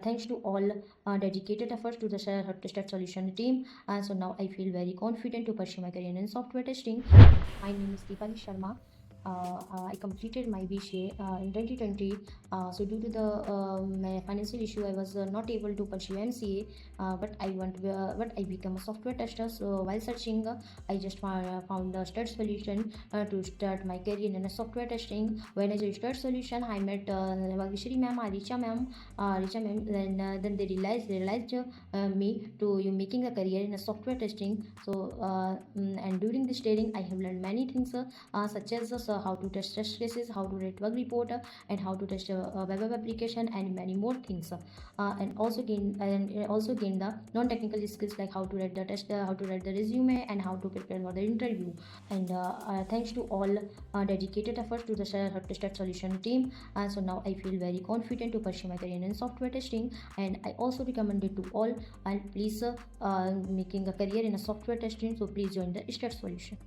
thanks to all dedicated efforts to the STAD solution team. So now I feel very confident to pursue my career in software testing. My name is Deepali Sharma. I completed my BCA in 2020. So due to the my financial issue, I was not able to pursue MCA. But I became a software tester. So while searching, I just found a STAD solution to start my career in a software testing. When I joined STAD solution, I met Vagishri ma'am, Richa ma'am. Then they realized me to you making a career in a software testing. So and during this training, I have learned many things such as how to test cases, how to write bug report, and how to test a web application, and many more things. And also gain the non-technical skills like how to write the test, how to write the resume, and how to prepare for the interview. And thanks to all dedicated efforts to the STAD solution team. So now I feel very confident to pursue my career in software testing, and I also recommend it to all. And please making a career in a software testing, so please join the STAD solution.